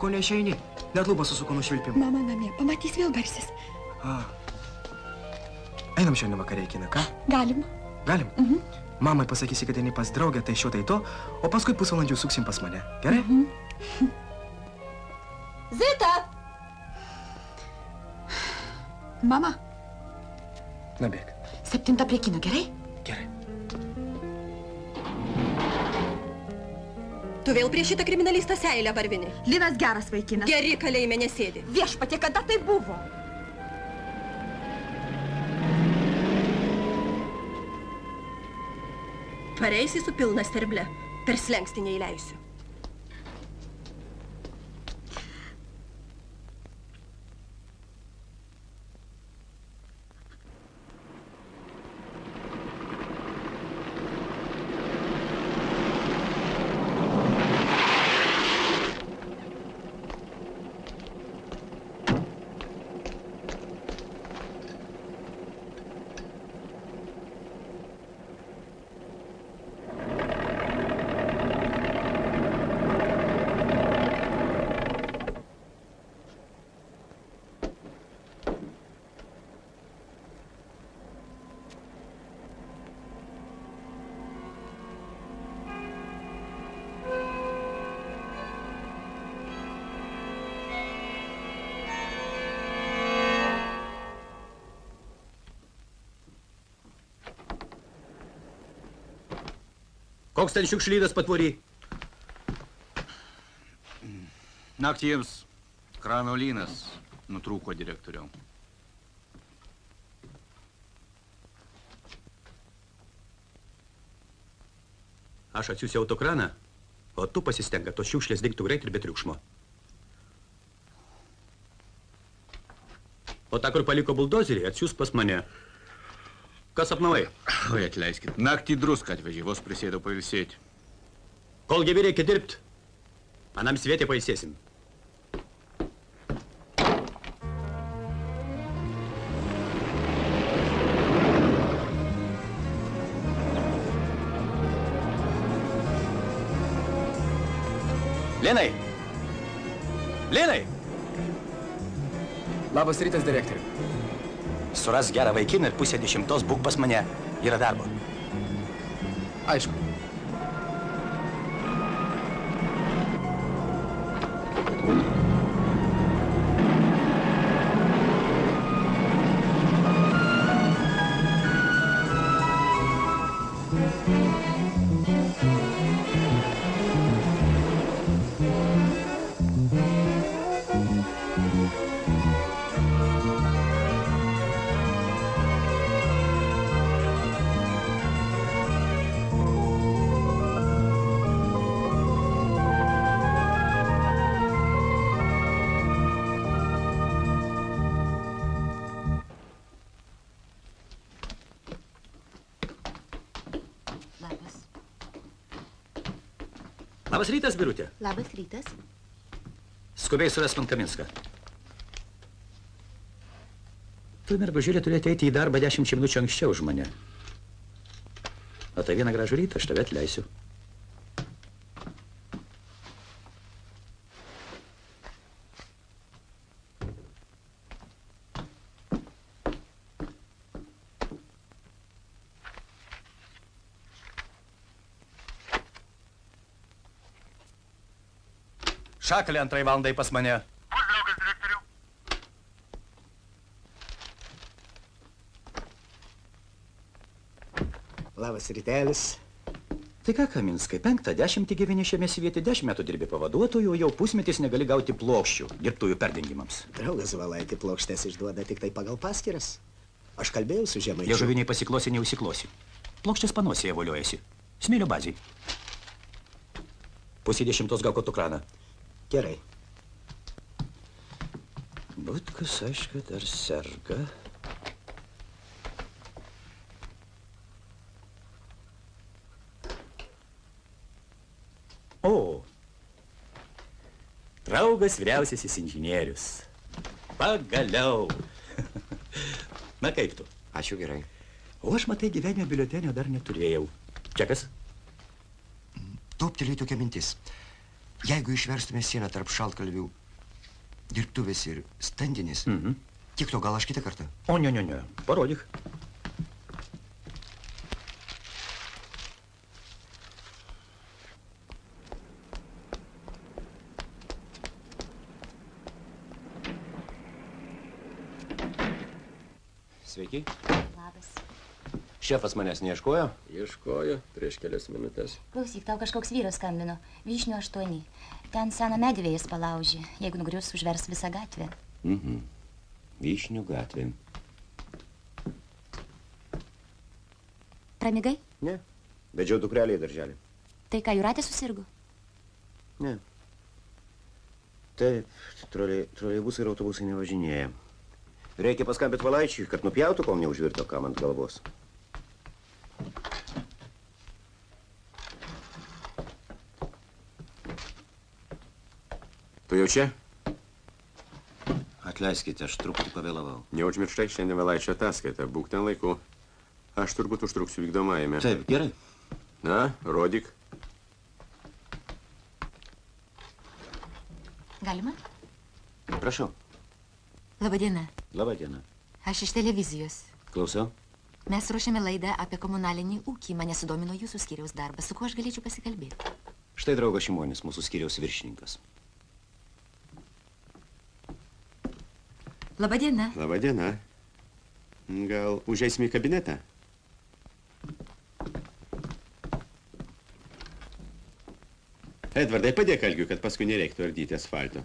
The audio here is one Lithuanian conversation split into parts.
Ko neišeini? Net lūpas susuko nušvilpimu. Mama namie, pamatys vėl garsis. Einam šiandien vakare į kiną, ką? Galim. Galim? Mamai pasakysi, kad eini pas draugę, tai šio tai to, o paskui pusvalandžių suksim pas mane. Gerai? Zita! Mama. Na, bėg. 7 prie kino, gerai? Gerai. Tu vėl prieš šitą kriminalistą seilę barvini. Linas geras vaikinas. Geri kalėjime nesėdi. Viešpatie, kada tai buvo? Pareisi su pilna sterble. Per slenkstį neįleisiu. Koks ten šiukšlynas patvory? Naktį jiems krano lynas nutrūko direktoriau. Aš atsiųsiu autokraną, o tu pasistenk, kad tos šiukšlės dingtų greit ir be triukšmo. O tą, kur paliko buldozerį, atsiųs pas mane. Kas apnavai? Oi, atleiskit. Naktį druską atvežė, vos prisėdau pailsėti. Kol gyvi reikia dirbt, anam svietė pailsėsim. Linai! Linai! Labas rytas, direktoriu. Suras gerą vaikiną ir 9:30 būk pas mane. Yra darbo. Aišku. Labas rytas, Birutė. Labas rytas. Skubiai suras man Kaminską. Tu, mergužėlė, turėtų eiti į darbą 10 minučių anksčiau už mane. O tai vieną gražų rytą aš tave atleisiu. Šakalė 2 valandai pas mane. Bus, draugas direktoriau. Labas rytelis. Tai ką, Kaminskai, 5:10 gyveni šiame svietį, 10 metų dirbi pavaduotojų, jau pusmetis negali gauti plokščių dirbtųjų perdengimams. Draugas Valaitį plokštės išduoda tik tai pagal paskiras. Aš kalbėjau su Žemaičiu. Liežuviniai pasiklosi, neusiklosi. Plokštės panosėje voliojasi. Smėlio bazai. 9:30 gauk autokraną. Gerai. Butkus, aišku, dar serga. O, draugas vyriausiasis inžinierius. Pagaliau. Na kaip tu? Ačiū gerai. O aš, matai, gyvenimo biuletenio dar neturėjau. Čia kas? Toptelėjo tokia mintis. Jeigu išverstume sieną tarp šaltkalvių dirbtuvės ir standinės, tiek to gal aš kitą kartą? O, ne. Parodyk. Sveiki. Labas. Šefas manęs neieškojo? Ieškojo prieš kelias minutės. Klausyk, tau kažkoks vyras skambino. Vyšnių 8. Ten seną medį vėjas palaužė. Jeigu nugrius, užvers visą gatvę. Vyšnių gatvė. Pramigai? Ne. Vedžiau dukrelį į darželį. Tai ką, Jūratė susirgo? Ne. Taip, troleibusai ir autobusai nevažinėja. Reikia paskambinti Valaičiui, kad nupjautų, kol neužvirto kam ant galvos. Tu jau čia? Atleiskite, aš truputį pavėlavau. Neužmirštai šiandien Valaičio ataskaitą. Būk ten laiku. Aš turbūt užtruksiu vykdomajame. Taip, gerai. Na, rodyk. Galima? Prašau. Labadiena. Labadiena. Aš iš televizijos. Klausau. Mes ruošiame laidą apie komunalinį ūkį. Mane sudomino jūsų skyriaus darbas. Su kuo aš galėčiau pasikalbėti? Štai draugas Šimonis, mūsų skyriaus viršininkas. Labadiena. Labadiena. Gal užeisime į kabinetą? Edvardai, padėk Algiui, kad paskui nereiktų ardyti asfalto.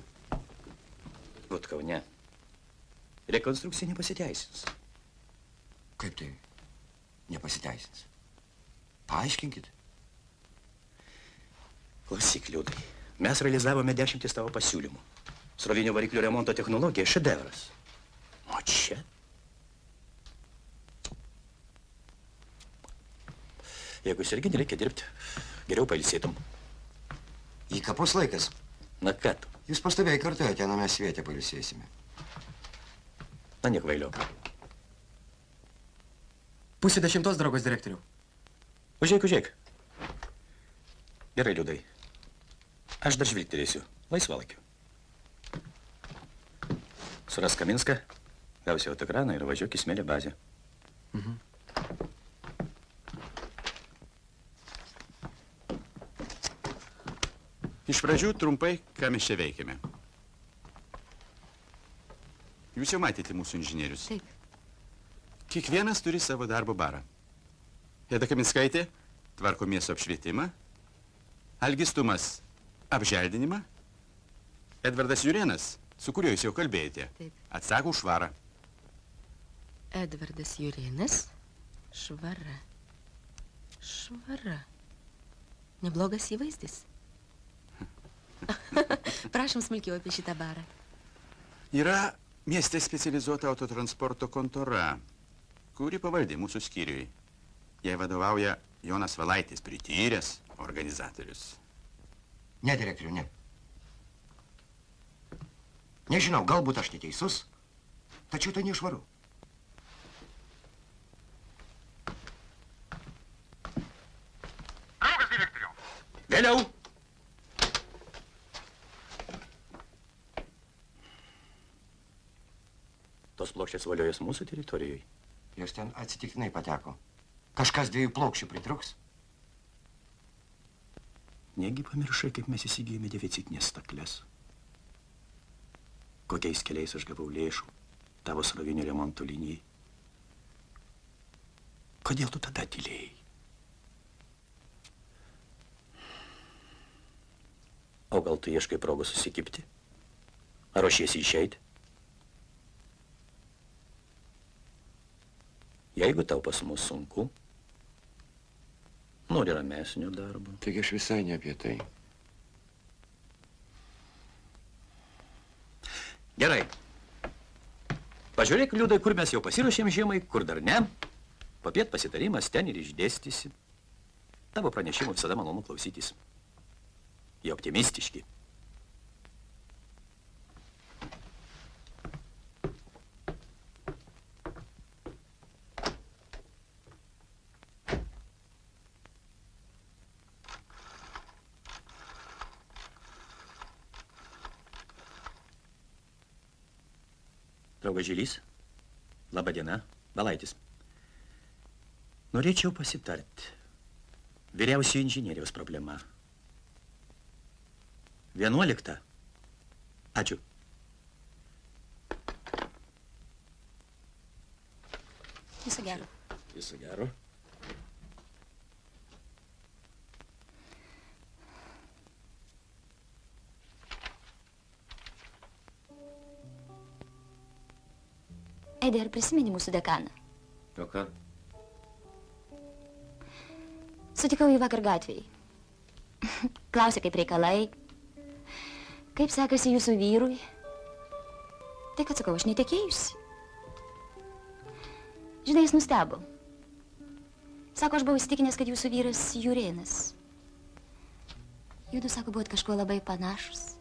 Vat Kaune. Rekonstrukcija nepasiteisins. Kaip tai nepasiteisins? Paaiškinkit. Klausyk, Liudai. Mes realizavome 10 tavo pasiūlymų. Srovinio variklio remonto technologija šedevras. O čia? Jeigu jis irgi nereikia dirbti, geriau pailsėtum. Į kapus laikas. Na kad? Jūs pastoviai kartuojate, na mes svietę pailsėsime. Na, nekvailiau. 9:30, draugas direktoriau. Užeik. Gerai, Liudai. Aš dar žvilgtelėsiu. Laisvalaikiu. Suras Kaminską, gausi autograną ir važiuok į Smėlio bazę. Iš pradžių trumpai, ką mes čia veikiame. Jūs jau matėte mūsų inžinierius? Taip. Kiekvienas turi savo darbo barą. Eda Kaminskaitė tvarko miesto apšvietimą, Algis Tumas apželdinimą, Edvardas Jurėnas, su kuriuo jūs jau kalbėjote, atsako už švarą. Edvardas Jurėnas, švara. Švara. Neblogas įvaizdis. Prašom smulkiau apie šitą barą. Yra mieste specializuota autotransporto kontora, kuri pavaldė mūsų skyriui. Jai vadovauja Jonas Valaitis, prityręs organizatorius. Ne, direktoriu, ne. Nežinau, galbūt aš neteisus, tačiau tai nešvaru. Draugas direktoriau. Vėliau. Tos plokštės valiojas mūsų teritorijoje. Jos ten atsitiktinai pateko. Kažkas 2 plokščių pritruks. Negi pamiršai, kaip mes įsigijome deficitinės stakles. Kokiais keliais aš gavau lėšų tavo srovinio remonto linijai. Kodėl tu tada tylėjai? O gal tu ieškai progos susikipti? Ar ruošiesi išeiti? Jeigu tau pas mus sunku, nori ramesnio darbo. Taigi aš visai ne apie tai. Gerai. Pažiūrėk, Liudai, kur mes jau pasiruošėm žiemai, kur dar ne. Popiet pasitarimas ten ir išdėstysi. Tavo pranešimų visada malonu klausytis. Jie optimistiški. Draugas Žilys. Labą diena. Balaitis. Norėčiau pasitarti. Vyriausio inžinieriaus problema. 11. Ačiū. Viso gero. Viso gero. Edi, ar prisimeni mūsų dekaną? O ką? Sutikau jį vakar gatvėje. Klausė, kaip reikalai. Kaip sekasi jūsų vyrui? Tai, kad sakau, aš netekėjusi. Žinai, jis nustebo. Sako, aš buvau įsitikinęs, kad jūsų vyras Jurėnas. Judu, sako, buvot kažkuo labai panašus.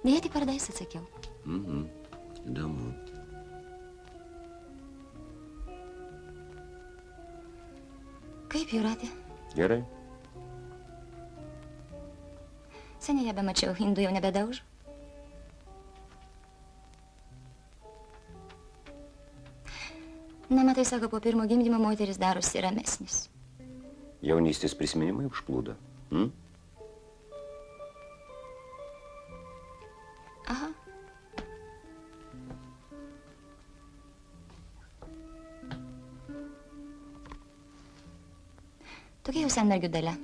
Deja, tik vardais atsakiau. Įdomu. Kaip Jūratė? Gerai. Seniai ją bemačiau, indų jau nebedaužo. Na, matai, sako, po pirmo gimdymo moteris darosi ramesnis. Jaunystės prisiminimai užplūdo. Aha. Tokia jau senmergių dalia.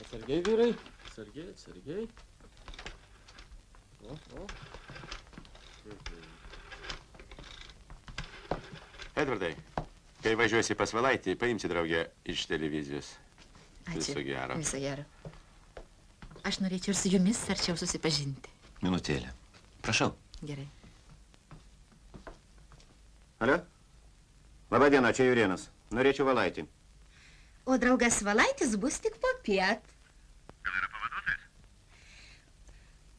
Atsargiai, vyrai. Atsargiai. O. Edvardai, kai važiuosi pas Valaitį, paimsi draugę iš televizijos. Viso gero. Viso gero. Aš norėčiau ir su jumis arčiau susipažinti. Minutėlę. Prašau. Gerai. Alio? Labą dieną, čia Jurėnas. Norėčiau Valaitį. O draugas Valaitis bus tik popiet. Gal yra pavaduotojas?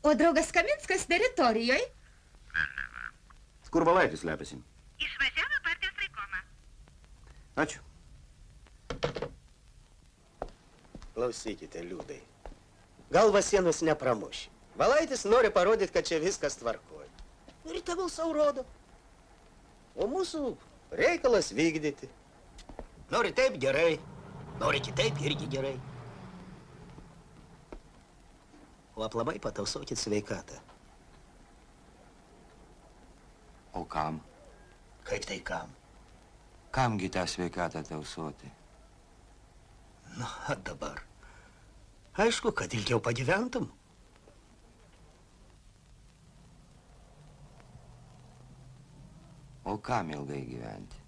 O draugas Kaminskas teritorijoje. Kur Valaitis slepiasi? Išvažiavo partijos raikomą. Ačiū. Klausykite, liūdai. Galva sienos nepramuši. Valaitis nori parodyti, kad čia viskas tvarkoja. Ir tegul sau rodo. O mūsų reikalas vykdyti. Nori taip gerai, nori kitaip irgi gerai. O aplamai patausokit sveikatą. O kam? Kaip tai kam? Kamgi tą sveikatą tausoti? Na, dabar. Aišku, kad ilgiau pagyventum. O kam ilgai gyventi?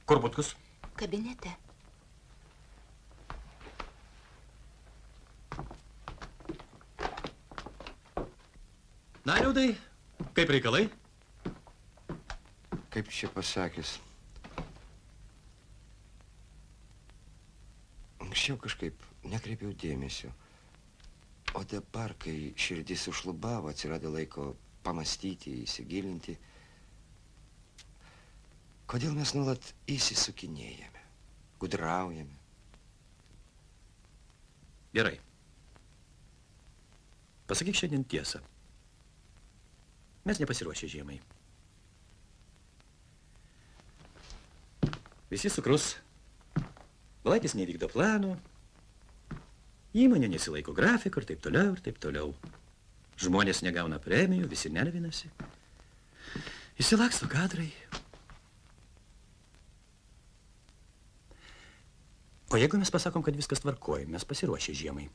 Kur Butkus? Kabinete. Na, Liudai, kaip reikalai? Kaip čia pasakęs? Anksčiau kažkaip nekreipiau dėmesio. O dabar, kai širdis užlubavo, atsirado laiko pamastyti, įsigilinti, kodėl mes nuolat įsisukinėjame, gudraujame. Gerai. Pasakyk šiandien tiesą. Mes nepasiruošę žiemai. Visi sukrus. Valaitis nevykdo planų. Įmonė nesilaiko grafiko ir taip toliau, ir taip toliau. Žmonės negauna premijų, visi nervinasi. Įsilaksto kadrai. O jeigu mes pasakom, kad viskas tvarkoja, mes pasiruošę žiemai.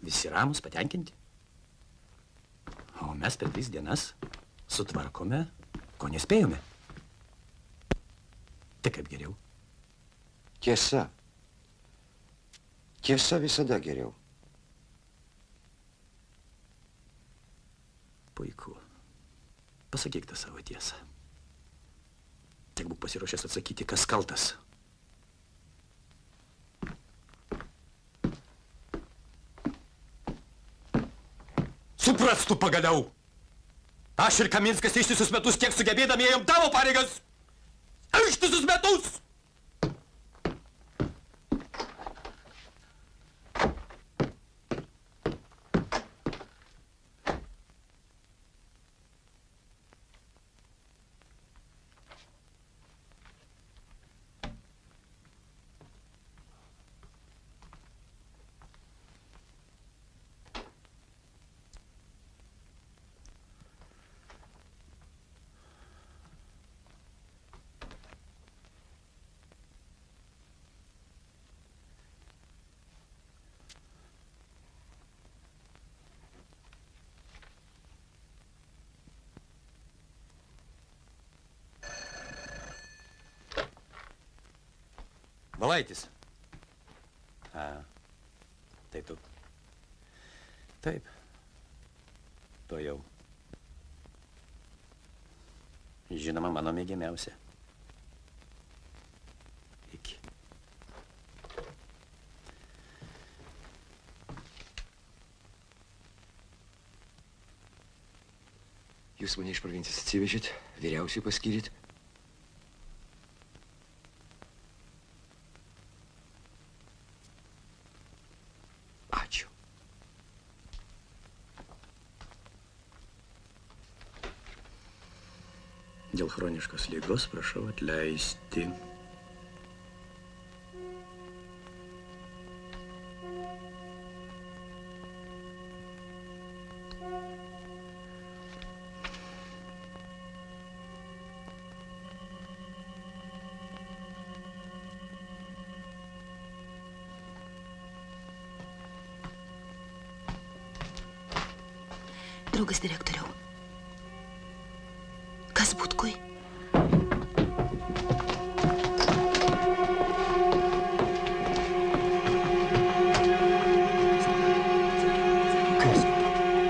Visi ramus, patenkinti. O mes per 3 dienas sutvarkome, ko nespėjome. Tai kaip geriau? Tiesa. Tiesa visada geriau. Puiku. Pasakyk tą savo tiesą. Tik būk pasiruošęs atsakyti, kas kaltas. Suprastų pagaliau! Aš ir Kaminskas ištisus metus kiek sugebėdami ėjom tavo pareigas! Ištisus metus! Valaitis. A, tai tu. Taip. To jau. Žinoma, mano mėgiamiausia. Iki. Jūs mane iš provincijos atsivežėt, vyriausiai paskyrėt. Ačiū. Dėl chroniškos ligos prašau atleisti. Draugas direktoriau. Kas Butkui?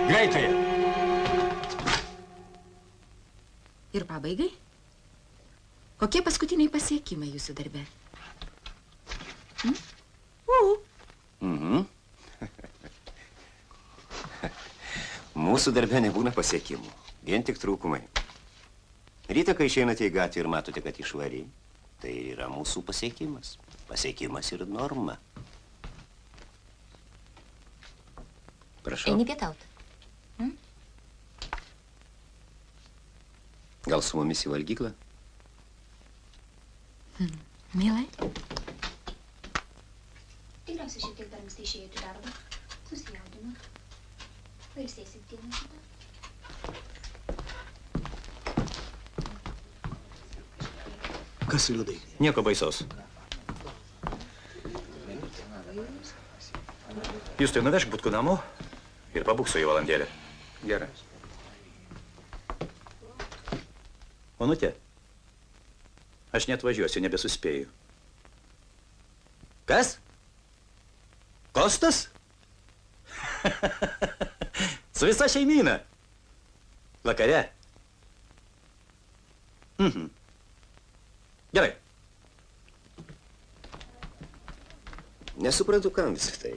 Greitai! Ir pabaigai? Kokie paskutiniai pasiekimai jūsų darbe? Mūsų darbe nebūna pasiekimų, vien tik trūkumai. Rytą, kai išeinate į gatvę ir matote, kad išvariai, tai yra mūsų pasiekimas. Pasiekimas ir norma. Prašau. Eini pietaut. Gal su mumis į valgyklą? Mielai. Tikriausiai šiek tiek dar anksti išėjote į darbą. Susijaudino. Pailsėsit dieną šitą. Kas liūdai? Nieko baisaus. Jūs tai nuvežk Butkų namo ir pabūk su jį valandėlę. Gerai. Onutė, aš net važiuosiu, nebesuspėju. Kas? Kostas? Su visa šeimyna. Vakare. Gerai. Nesuprantu, kam visą tai.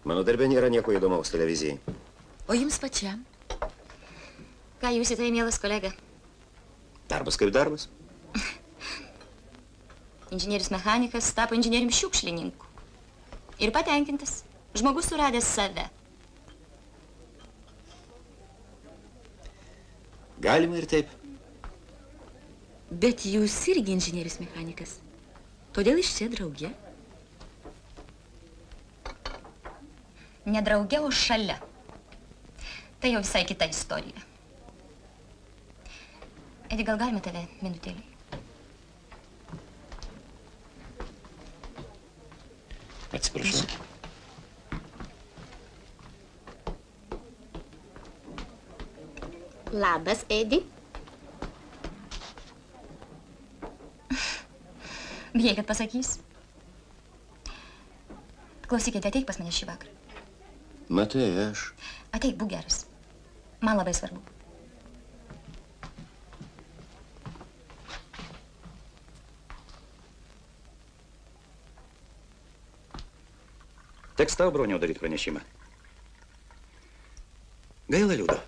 Mano darbė nėra nieko įdomaus televizijai. O jums pačiam? Ką jūs į tai, mielas kolega? Darbas kaip darbas. Inžinierius mechanikas tapo inžinierium šiukšlininku. Ir patenkintas. Žmogus suradęs save. Galima ir taip. Bet jūs irgi inžinierius mechanikas. Todėl iš čia drauge? Ne drauge, o šalia. Tai jau visai kita istorija. Edi, gal galime tave minutėlį? Atsiprašau. Labas, Edi. Bijai, kad pasakys. Klausykite, ateik pas mane šį vakarą. Matai, aš. Ateik, būk geras. Man labai svarbu. Teks tau, broniau, daryti pranešimą. Gaila, Liuda.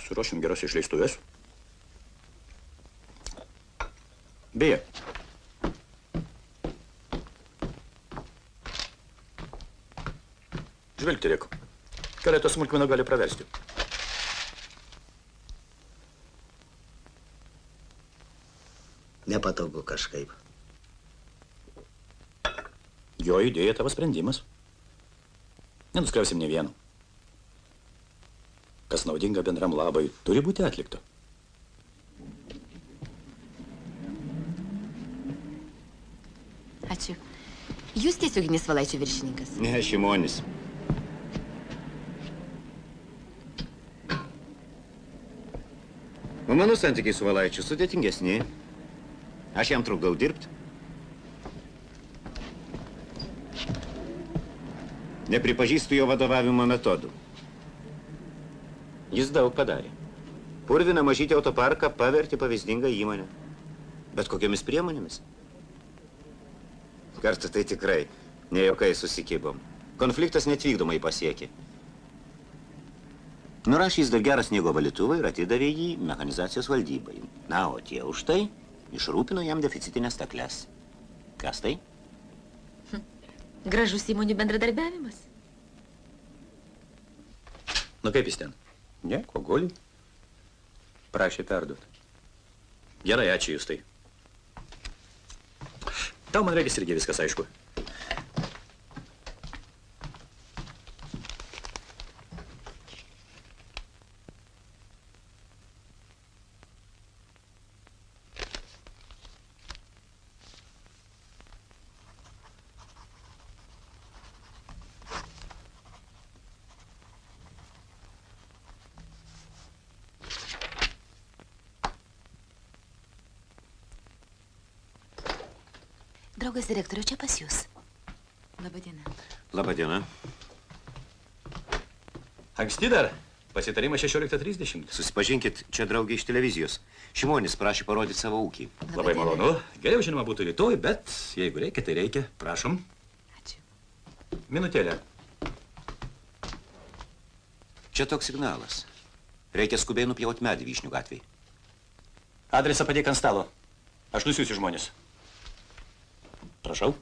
Suruošim geros išleistuvės. Beje. Žvelgti, keletą smulkmenų gali praversti. Nepatogu kažkaip. Jo idėja tavo sprendimas. Nenuskriausim ne vieno. Kas naudinga bendram labai, turi būti atlikta. Ačiū. Jūs tiesioginis Valaičio viršininkas. Ne, Šimonis. O mano santykiai su Valaičiu sudėtingesni. Aš jam trukdau dirbti. Nepripažįstu jo vadovavimo metodų. Jis daug padarė. Purviną mažytį autoparką pavertė pavyzdingą įmonę. Bet kokiamis priemonėmis? Kartu tai tikrai nejuokai susikibom. Konfliktas netvykdomai pasiekė. Nurašė jis dar gerą sniego valytuvą ir atidavė jį mechanizacijos valdybai. Na, o tie už tai išrūpino jam deficitinės stakles. Kas tai? Gražus įmonių bendradarbiavimas. Nu kaip jis ten? Ne, ko guli. Prašė perduoti. Gerai, ačiū jūs tai. Tau, man regis, irgi viskas aišku. Draugas direktorių čia pas jūs. Labadiena. Labadiena. Anksti dar. Pasitarimas 16:30. Susipažinkit, čia draugė iš televizijos. Šimonis prašė parodyti savo ūkį. Labai malonu. Geriau, žinoma, būtų rytoj, bet jeigu reikia, tai reikia. Prašom. Ačiū. Minutėlę. Čia toks signalas. Reikia skubiai nupjauti medį Vyšnių gatvėj. Adresą padėk ant stalo. Aš nusiųsiu žmonės. Prašau.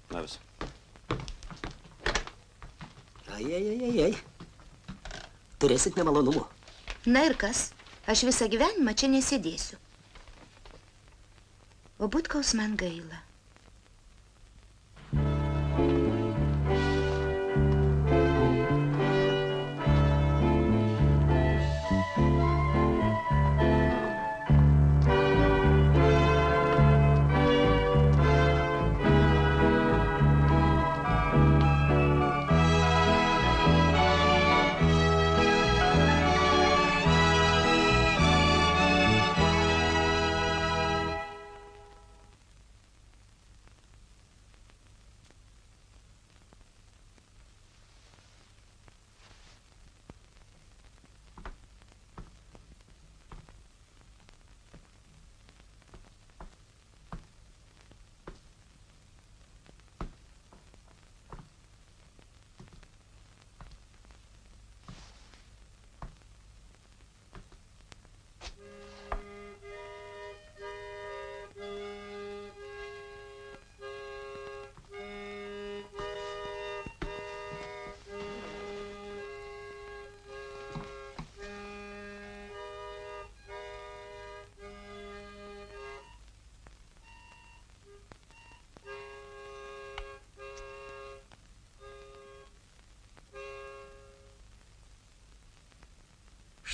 Labas. Ai. Turėsit nemalonumų. Na ir kas? Aš visą gyvenimą čia nesėdėsiu. O Butkaus man gaila.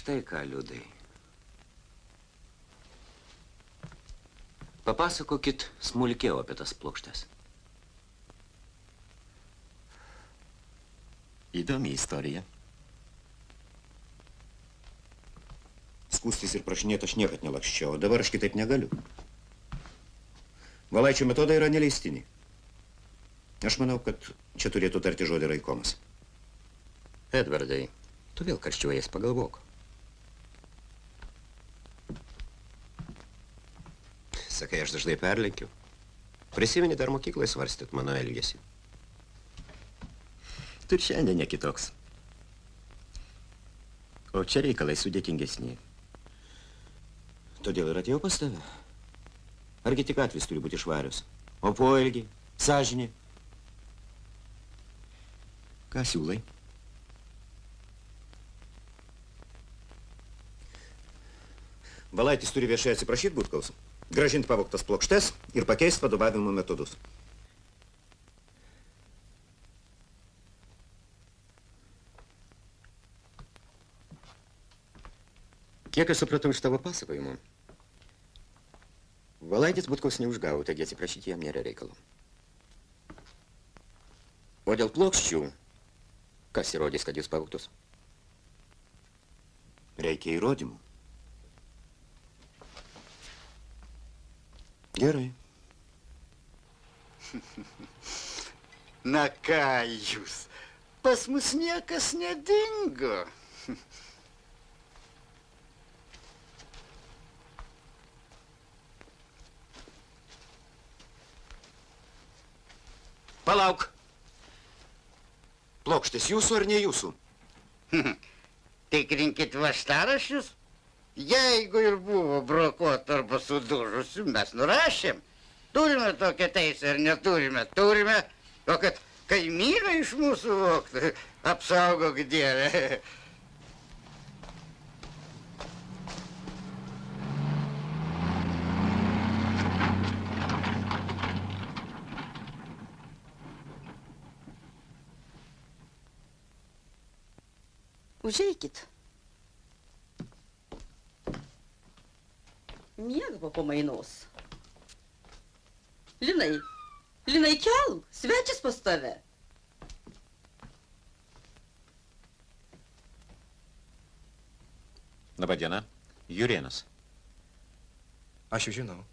štai ką, Liudai. Papasakokit smulkiau apie tas plokštes. Įdomi istorija. Skūstis ir prašinėti aš niekad nelakščiau, o dabar aš kitaip negaliu. Valaičio metodai yra neleistini. Aš manau, kad čia turėtų tarti žodį Raikomas. Edvardai, tu vėl karščiuojas, pagalvok. Sakai, aš dažnai perlenkiu. Prisimeni, dar mokyklai svarstyt mano elgesį. Tu ir šiandien ne kitoks. O čia reikalai sudėtingesni. Todėl ir atėjau pas tave. Argi tik atvejs turi būti švarius? O poelgiai, sąžinė? Ką siūlai? Valaitis turi viešai atsiprašyti Butkaus, grąžinti pavogtas plokštes ir pakeisti vadovavimo metodus. Kiek aš supratau iš tavo pasakojimo, Valaitis Butkaus neužgavo, taigi atsiprašyti jam nėra reikalo. O dėl plokščių, kas įrodys, kad jūs pavogtus? Reikia įrodymų. Gerai. Na ką jūs, pas mus niekas nedingo. Palauk. Plokštės jūsų ar ne jūsų? Tikrinkit vaštaraščius. Jeigu ir buvo brokuota arba sudužusių, mes nurašėm. Turime tokią teisę ar neturime? Turime. O kad kaimynai iš mūsų vogtų, apsaugok Dieve. Užeikit. Miega po pamainos. Linai, kelk, svečias pas tave. Labą dieną, Jurėnas. Aš jau žinau.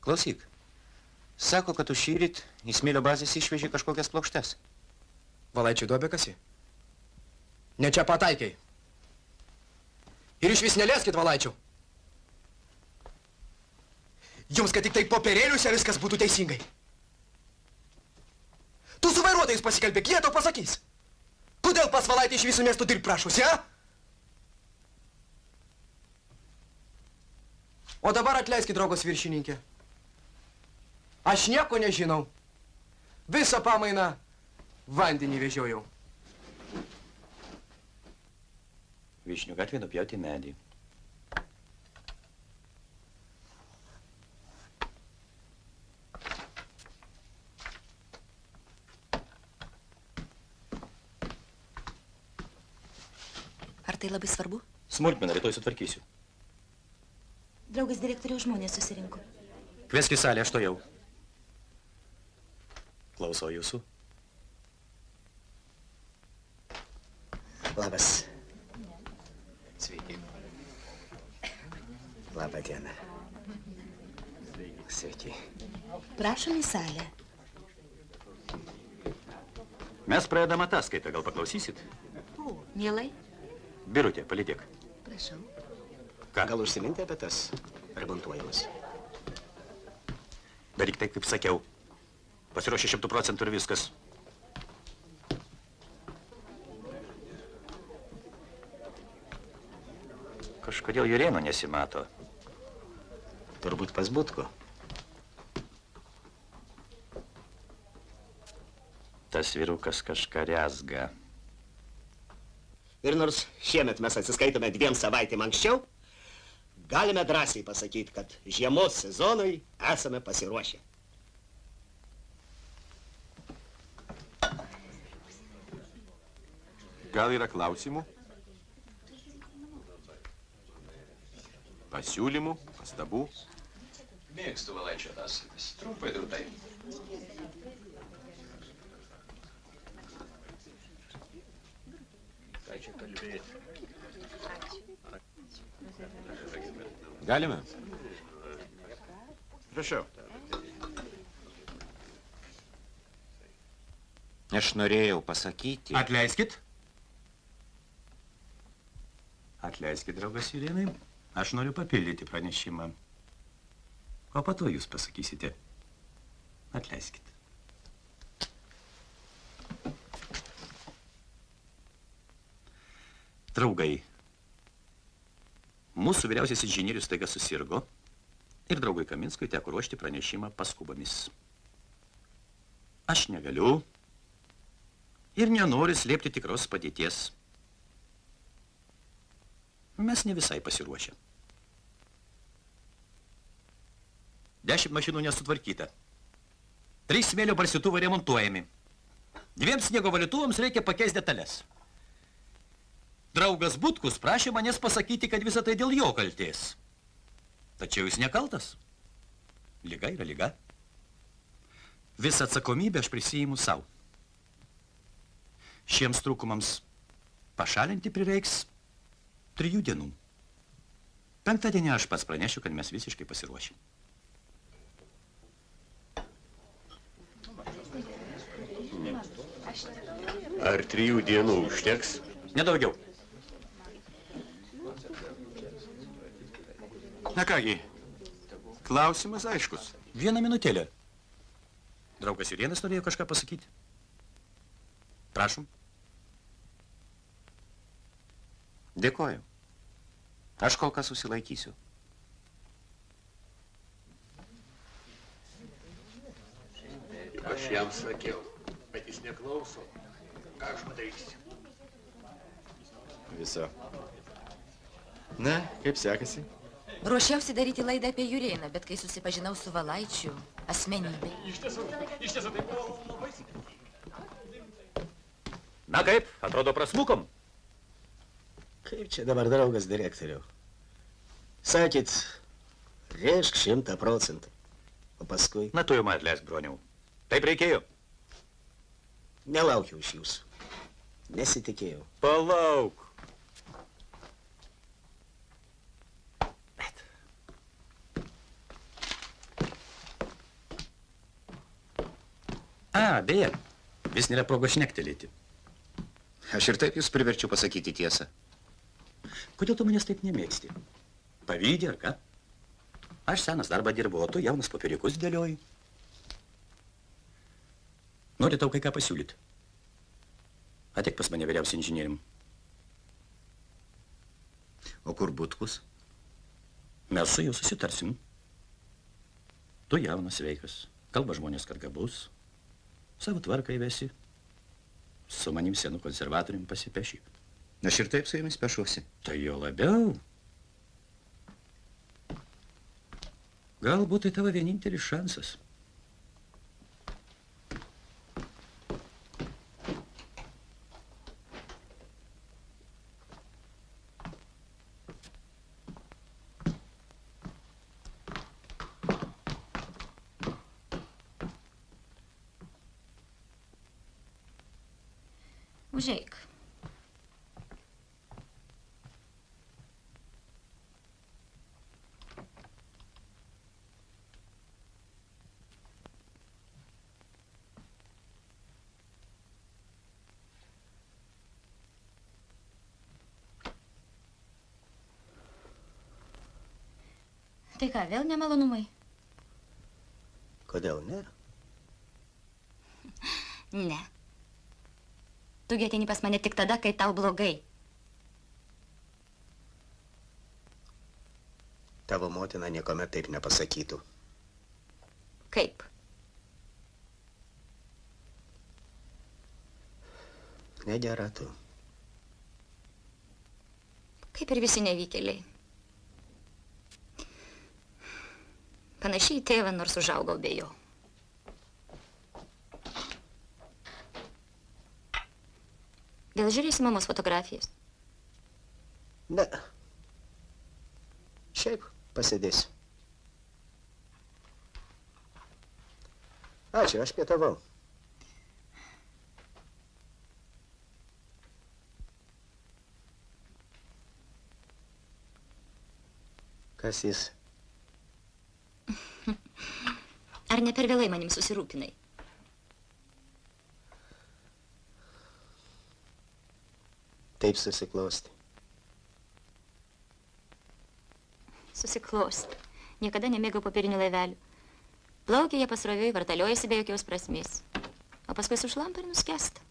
Klausyk, sako, kad tu šįryt į smėlio bazės išvežė kažkokias plokštes. Valaičiai duobė kasi? Ne čia pataikiai. Ir iš vis nelėskit, Valaičiau. Jums, kad tik tai popierėliuose viskas būtų teisingai. Tu su vairuotojais pasikalbėk, jie tau pasakys. Kodėl pas Valaitį iš visų miestų dirbt prašosi, a? O dabar atleiskit, draugos viršininkė. Aš nieko nežinau. Visą pamainą vandenį vežiojau. Vyšnių gatvė nupjauti medį. Ar tai labai svarbu? Smulkmena, rytoj sutvarkysiu. Draugas direktoriaus žmonės susirinko. Kvesk į salę, aš to jau. Klausau jūsų. Labas. Sveiki. Labą dieną. Sveiki. Prašom į salę. Mes pradedam ataskaitą, gal paklausysit? O, mielai. Birutė, palydėk. Prašau. Ką? Gal užsiminti apie tas remontuojamas? Daryk taip, kaip sakiau. Pasiruošė 100% ir viskas. Kažkodėl Jurėno nesimato. Turbūt pas Butko. Tas vyrukas kažką rezga. Ir nors šiemet mes atsiskaitome 2 savaitėm anksčiau, galime drąsiai pasakyti, kad žiemos sezonui esame pasiruošę. Gal yra klausimų? Pasiūlymų, pastabų. Mėgstu Valaičio ataskaitas. Trumpai drūtai. Ką čia kalbėti? Galime? Prašau. Aš norėjau pasakyti... Atleiskit. Atleiskit, draugas Julienai. Aš noriu papildyti pranešimą. O po to jūs pasakysite. Atleiskit. Draugai. Mūsų vyriausias inžinierius staiga susirgo ir draugui Kaminskui teko ruošti pranešimą paskubomis. Aš negaliu ir nenoriu slėpti tikros padėties. Mes ne visai pasiruošę. 10 mašinų nesutvarkyta. 3 smėlio barstytuvai remontuojami. 2 sniego valytuvams reikia pakeisti detalės. Draugas Butkus prašė manęs pasakyti, kad visą tai dėl jo kaltės. Tačiau jis nekaltas. Liga yra liga. Visą atsakomybę aš prisiimu savo. Šiems trūkumams pašalinti prireiks 3 dienų. 5-dienį aš pats pranešiu, kad mes visiškai pasiruošim. Ar 3 dienų užteks? Nedaugiau. Na kągi, klausimas aiškus. 1 minutėlę. Draugas Jurienas norėjo kažką pasakyti. Prašom. Dėkoju. Aš kol kas susilaikysiu. Aš jam sakiau, bet jis neklauso. Ką aš padarysiu? Viso. Na, kaip sekasi? Ruošiausi daryti laidą apie Jurėną, bet kai susipažinau su Valaičiu, asmenybė. Iš tiesų tai buvo labai... Na kaip, atrodo prasmukom? Kaip čia dabar, draugas direktoriau? Sakėt, rėžk 100%. O paskui? Na, tu jau man atleisk, broniau. Taip reikėjo. Nelaukiau iš jūsų. Nesitikėjau. Palauk. Beje, vis nėra progos šnektelėti. Aš ir taip jūs priverčiu pasakyti tiesą. Kodėl tu manęs taip nemėgsti? Pavydė ar ką? Aš senas darbą dirbu, o tu jaunas popieriukus dėlioji. Nori tau kai ką pasiūlyti? Ateik pas mane vyriausią inžinierium. O kur Butkus? Mes su juo susitarsim. Tu jaunas sveikas. Kalba žmonės, kad gabus. Savo tvarką įvesi. Su manim senų konservatorium pasipešyk. Aš ir taip su jumis pešuosi. Tai jo labiau. Galbūt tai tavo vienintelis šansas. Užeik. Tai ką, vėl nemalonumai? Kodėl ne? Ne. Tu gi ateini pas mane tik tada, kai tau blogai. Tavo motina niekuomet taip nepasakytų. Kaip? Negera tu. Kaip ir visi nevykėliai. Panašiai į tėvą, nors užaugau be jo. Vėl žiūrėsi mamos fotografijas? Ne. Šiaip pasėdėsiu. Ačiū, aš pietavau. Kas jis? Ar ne per vėlai manim susirūpinai? Taip susiklosti. Susiklosti. Niekada nemėgau popierinių laivelių. Plaukia jie pasroviui, vartaliojasi be jokios prasmės. O paskui sušlampa ir nuskęsta.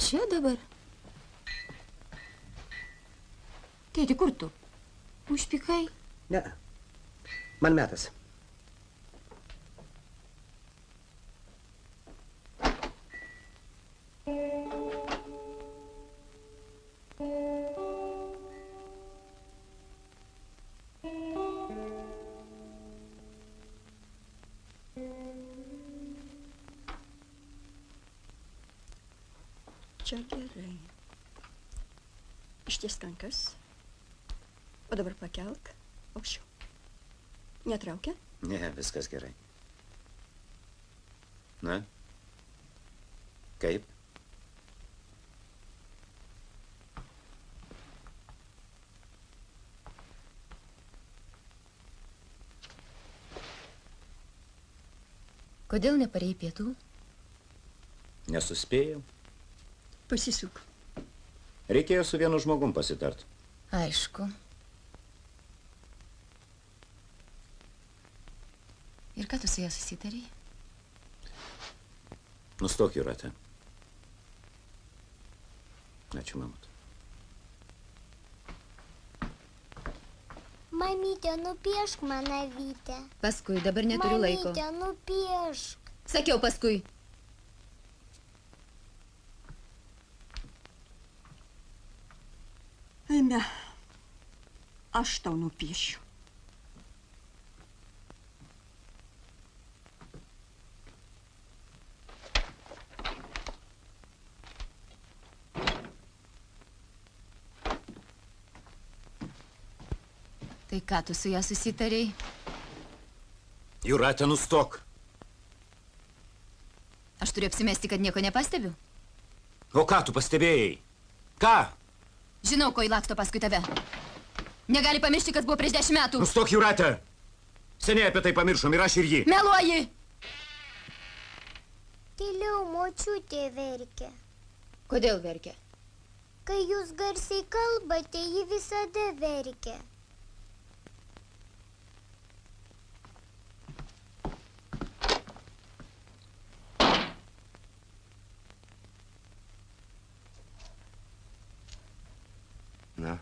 Čia dabar? Tėti, kur tu? Užpikai? Ne, man metas. Čia gerai. Ištiesk rankas. O dabar pakelk aukščiau. Netraukia? Ne, viskas gerai. Na? Kaip? Kodėl neparėjai pietų? Nesuspėjau. Pasisuk. Reikėjo su vienu žmogum pasitart. Aišku. Ir ką tu su ja susitarei? Nustok, Jūrate. Ačiū, mamut. Mamytė, nupiešk man avytę. Paskui, dabar neturiu laiko. Mamytė, nupiešk. Sakiau paskui. Eime, aš tau nupiešiu. Tai ką tu su ja susitarei? Jūrate, nustok. Aš turiu apsimesti, kad nieko nepastebiu. O ką tu pastebėjai? Ką? Žinau, ko įlaksto paskui tave. Negali pamiršti, kas buvo prieš 10 metų. Nustok, Jūrate. Seniai apie tai pamiršom ir aš ir ji. Meluoji! Tyliau močiutė verkia. Kodėl verkia? Kai jūs garsiai kalbate, ji visada verkia. Na,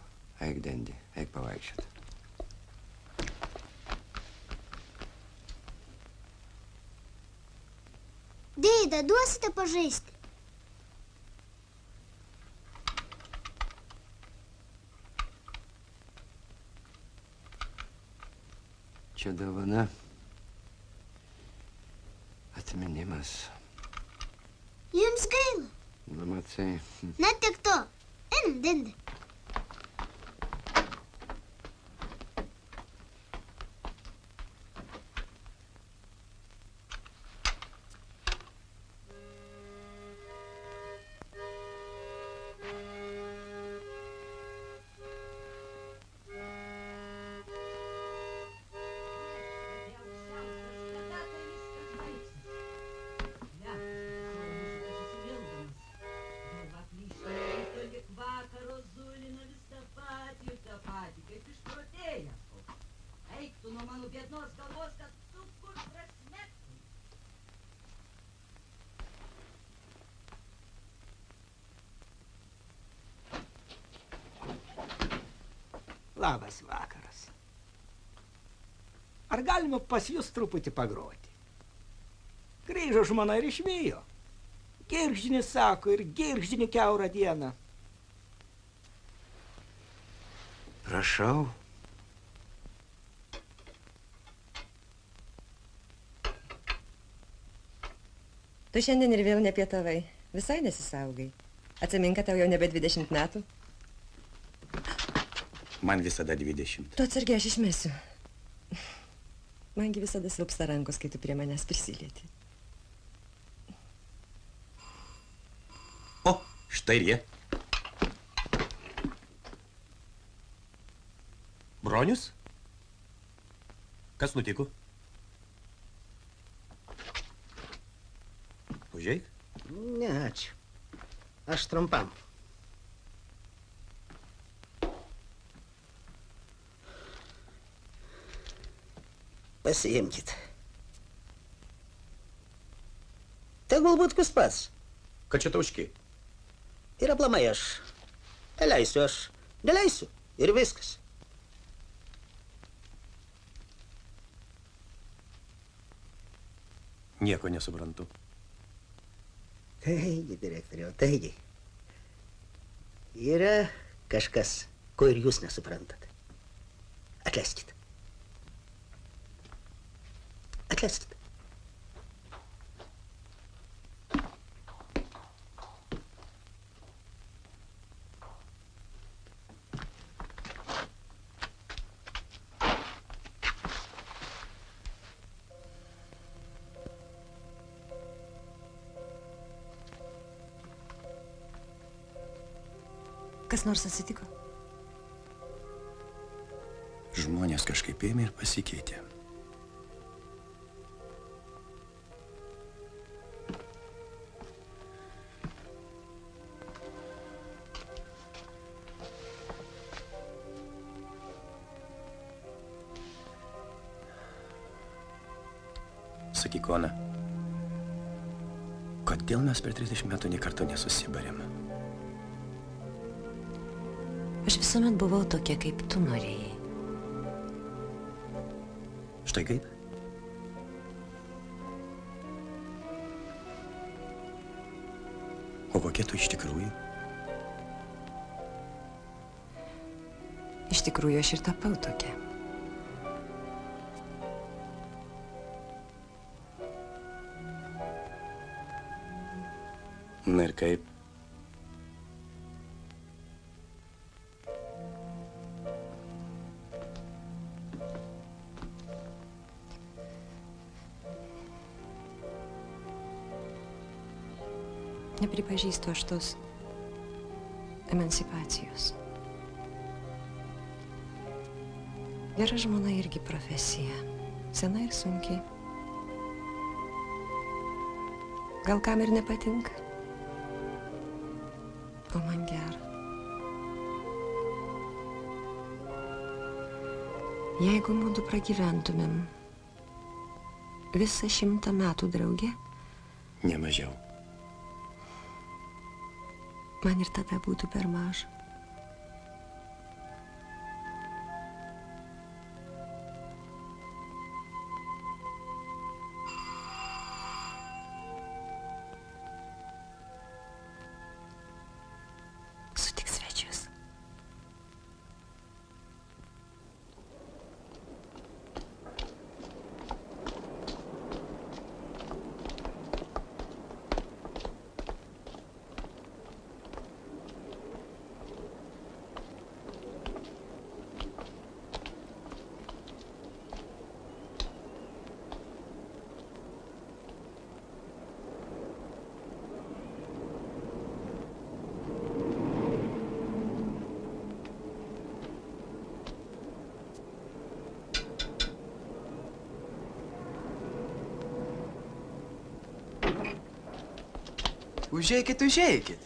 eik, Dendi, eik pavaikščiot. Dėda, duosite pažaisti? Čia dovana. Atminimas. Jums gaila? Na, matai. Na, tik to. Einam, Dendi. Labas vakaras. ar galima pas jūs truputį pagroti? Grįžo žmona ir išvijo. Girgždinį sako ir girgždinį kiaurą dieną. Prašau. Tu šiandien ir vėl nepietavai. Visai nesisaugai. Atsimink, kad tau jau nebe 20 metų. Man visada 20. Tu atsargiai, aš išmesiu. Mangi visada silpsta rankos, kai tu prie manęs prisilieti. O, štai ir jie. Bronius? Kas nutiko? Užeik? Ne, ačiū. Aš trumpam. Pasiimkit. Tegul būt kas pats. Kad čia tauški? Ir aplamai aš neleisiu, neleisiu. Ir viskas. Nieko nesuprantu. Taigi, direktoriau, taigi. Yra kažkas, ko ir jūs nesuprantat. Atleiskit. Atleiskit. Kas nors atsitiko? Žmonės kažkaip ėmė ir pasikeitė. Sakyk, Ona, kodėl mes per 30 metų nė karto nesusibarėm? Aš visuomet buvau tokia, kaip tu norėjai. Štai kaip? O kokia tu iš tikrųjų? Iš tikrųjų, aš ir tapau tokia. Na ir kaip? Nepripažįstu aš tos emancipacijos. Gera žmona irgi profesija. Sena ir sunkiai. Gal kam ir nepatinka? O man gera. Jeigu mudu pragyventumėm visą 100 metų drauge, Ne mažiau. man ir tada būtų per maža. Sutik svečius. Užeikit, užeikit,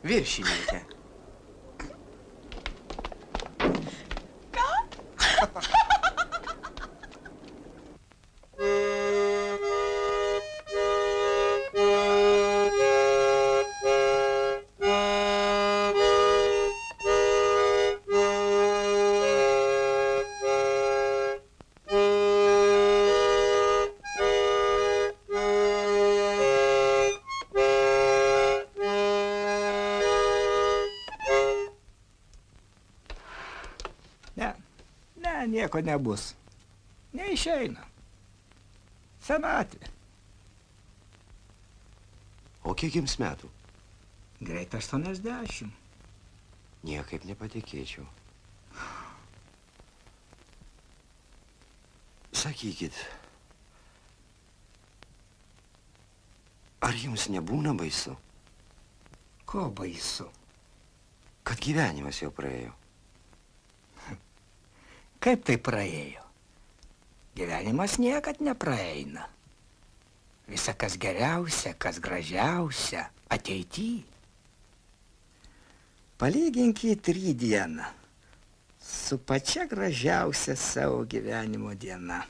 viršininkė. Ne, nieko nebus. Neišeina. Senatvė. O kiek jums metų? Greit 80. Niekaip nepatikėčiau. Sakykit, ar jums nebūna baisu? Ko baisu? Kad gyvenimas jau praėjo. Kaip tai praėjo? Gyvenimas niekad nepraeina. Visa, kas geriausia, kas gražiausia, ateity. Palyginkit rytdieną su pačia gražiausia savo gyvenimo diena.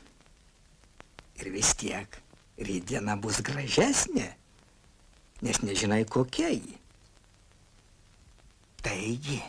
Ir vis tiek rytdiena bus gražesnė, nes nežinai kokia ji. Taigi.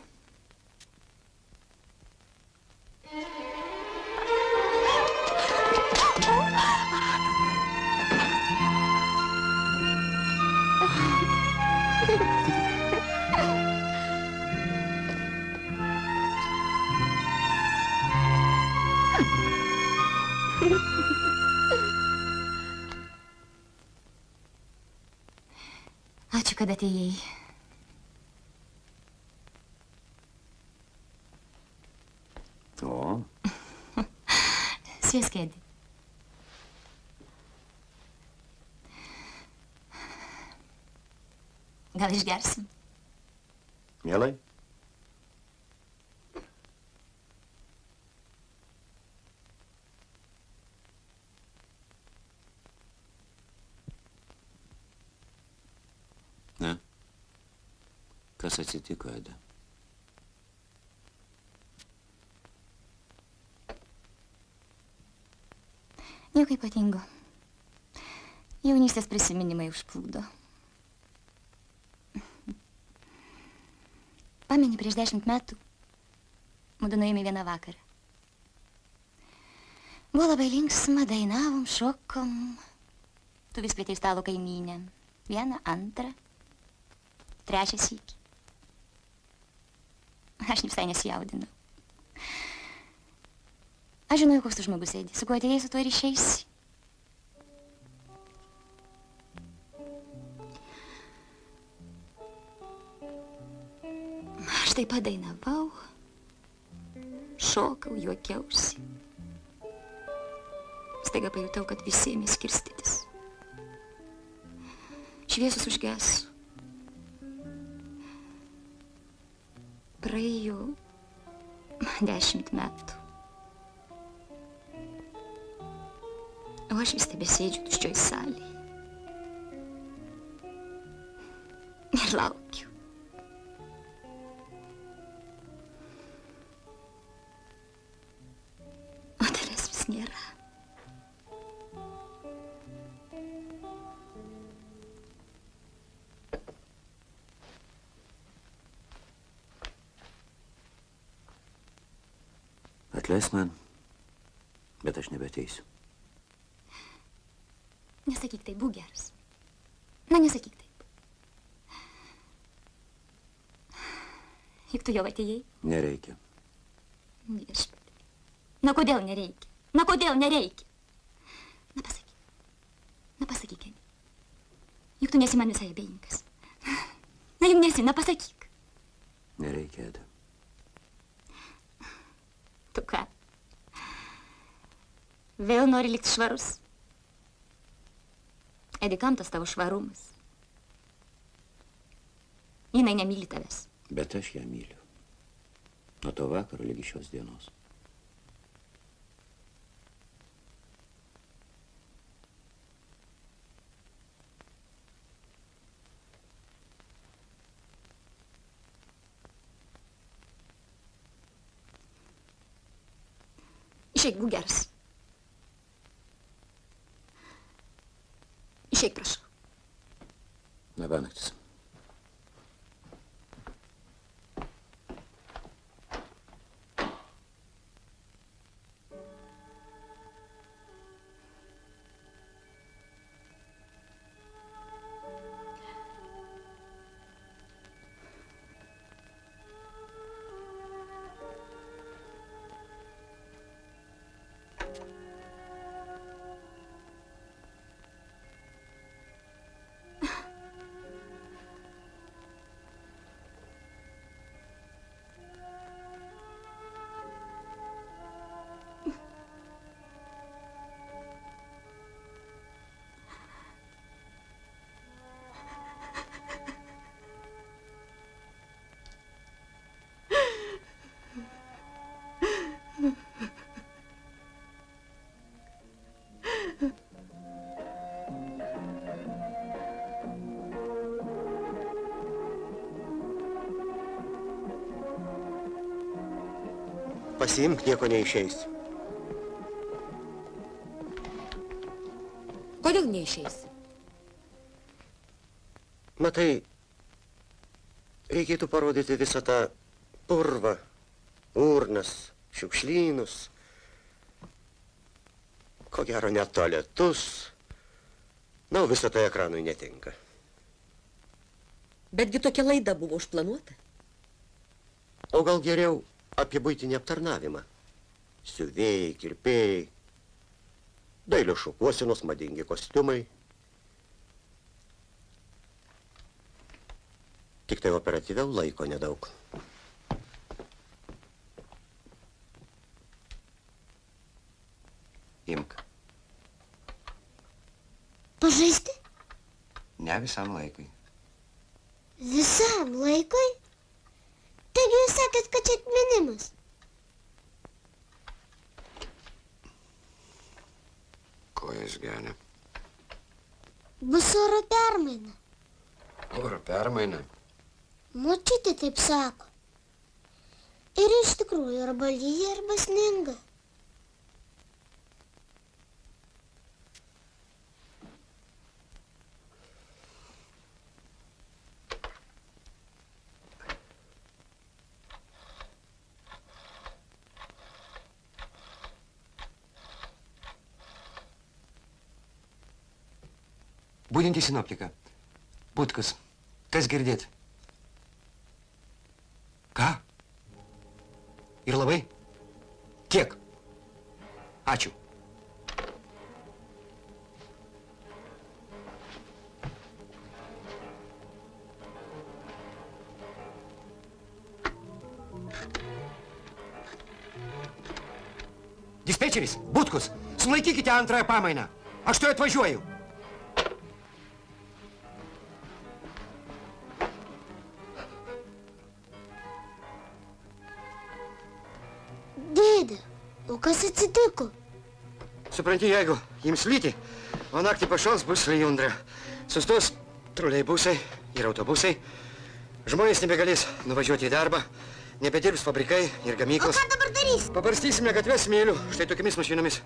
Ačiū, kad atėjai. O? Sėsk, Edi. Gal išgersim? Mielai? Na, kas atsitiko, Eda? Nieko ypatingo. Jaunystės prisiminimai užplūdo. Pameni, prieš 10 metų mudu nuėjome vieną vakarą. Buvo labai linksma, dainavom, šokom. Tu vis kvietei stalo kaimynę. Vieną, antrą, trečią sykį. Aš visai nesijaudinau. Aš žinojau, koks tu žmogus sėdi. Su kuo atėjai, su tuo ir išeisi. Aš taip padainavau, šokau, juokiausi. Staiga pajutau, kad visi ėmė skirstytis. Šviesus užgeso. Praėjo 10 metų. O aš vis tebesėdžiu tuščioj salėje. Ir laukiu. O tavęs vis nėra. Atleisk man, bet aš nebeteisiu. Nesakyk taip, būk geras. Na, nesakyk taip. Juk tu jau atėjai. Nereikia. Viešpatie. Na, kodėl nereikia? Na, kodėl nereikia? Na, pasakyk. Na, pasakyk, Edi. Juk tu nesi man visai abejingas. Na, juk nesi, na, pasakyk. Nereikia, Eda. Tu ką? Vėl nori likti švarus? Edi, kam tas tavo švarumas? Jinai nemyli tavęs. Bet aš ją myliu. Nuo to vakaro lygi šios dienos. Išeik, būk geras. Išeik, prašau. Labanaktis. Pasiimk, nieko neišeis. Kodėl neišeis? Matai, reikėtų parodyti visą tą purvą, urnas, šiukšlynus, ko gero net tualetus. Na, visą tai ekranui netinka. Betgi tokia laida buvo užplanuota. O gal geriau apie buitinį aptarnavimą. Siuvėjai, kirpėjai, dailio šukuosenos, madingi kostiumai. Tik tai operatyviau laiko nedaug. Imk. Pažaisti? Ne visam laikui. Visam laikui? Taigi jūs sakėt, kad čia atminimas. Kojas gelia. Bus oro permaina. Oro permaina. Močiutė taip sako. Ir iš tikrųjų arba lyja, arba sninga. Budinti sinoptika. Butkas. Kas girdėt? Ką? Ir labai? Kiek? Ačiū. Dispečeris, Butkus, sulaikykite antrąją pamainą. Aš tuoj atvažiuoju. Dėdė, o kas atsitiko? Supranti, jeigu jums lyti, o naktį pašals bus lijundra. Sustos troleibusai ir autobusai. Žmonės nebegalės nuvažiuoti į darbą, nebedirbs fabrikai ir gamyklos. O ką dabar darys? Pabarstysime gatves smėliu, štai tokiamis mašinomis.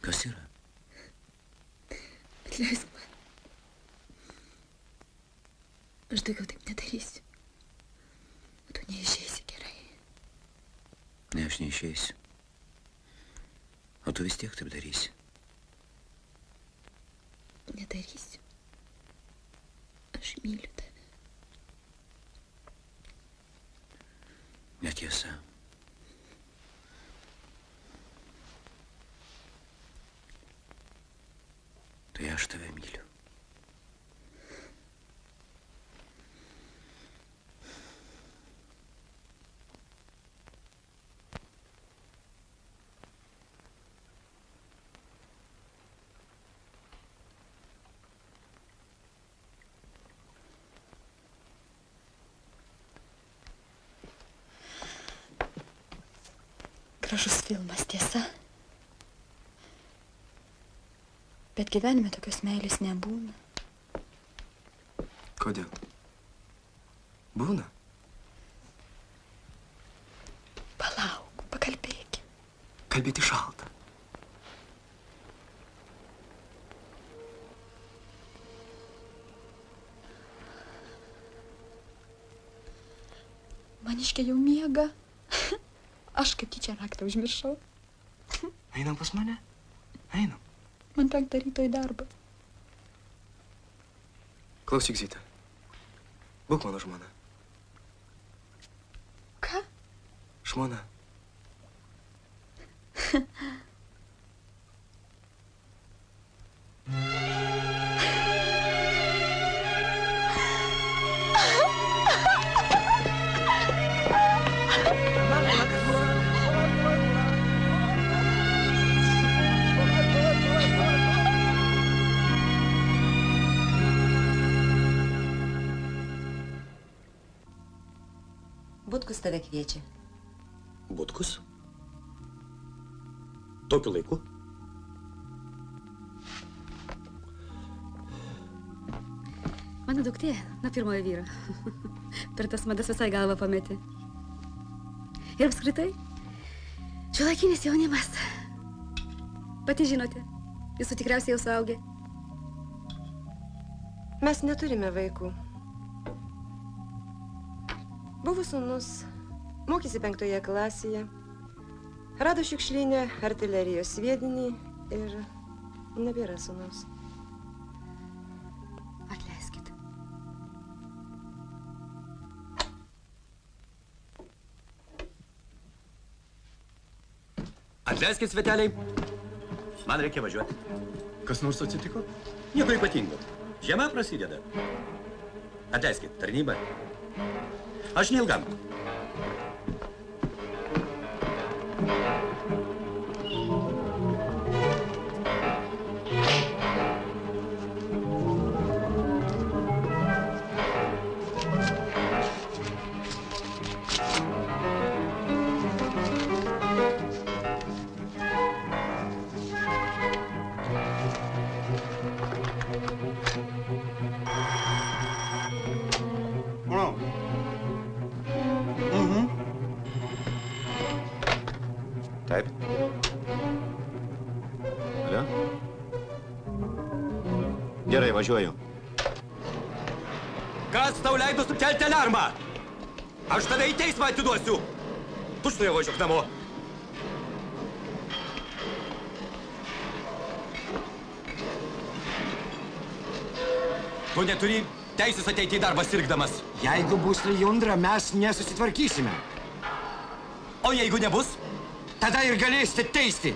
Kas yra? Atleisk man. Aš daugiau taip nedarysiu. O tu neišeisi gerai. Ne, aš neišeisiu. O tu vis tiek taip darysi. Nedarysiu. Aš myliu tave. Netiesa. Tai aš tave myliu. Gražus filmas, tiesa. Bet gyvenime tokios meilės nebūna. Kodėl? Būna. Palauk, pakalbėkim. Kalbėti šalta. Maniškė jau miega. Aš kaip tyčia raktą užmiršau. Einam pas mane? Einam. Man 5 ryto į darbą. Klausyk, Zita. Būk mano žmona. Ką? Žmona. Butkus tave kviečia. Butkus? Tokiu laiku? Mano duktė, nuo pirmojo vyro. Per tas madas visai galvą pametė. Ir apskritai, šiuolaikinis jaunimas. Pati žinote, jūsų tikriausiai jau suaugę. Mes neturime vaikų. Buvo sūnus, mokėsi 5 klasėje, rado šiukšlinę artilerijos sviedinį ir nebėra sūnus. Atleiskit. Atleiskit, sveteliai. Man reikia važiuoti. Kas nors atsitiko? Nieko ypatingo. Žiema prasideda. Atleiskit, tarnyba. Aš neilgam. Taip. Alio? Gerai, važiuoju. Kas tau leido sukelti alarmą? Aš tave į teismą atiduosiu. Tučtuojau važiuok namo. Tu neturi teisės ateiti į darbą sirgdamas. Jeigu bus lijundra, mes nesusitvarkysime. O jeigu nebus? Tada ir galėsite teisti.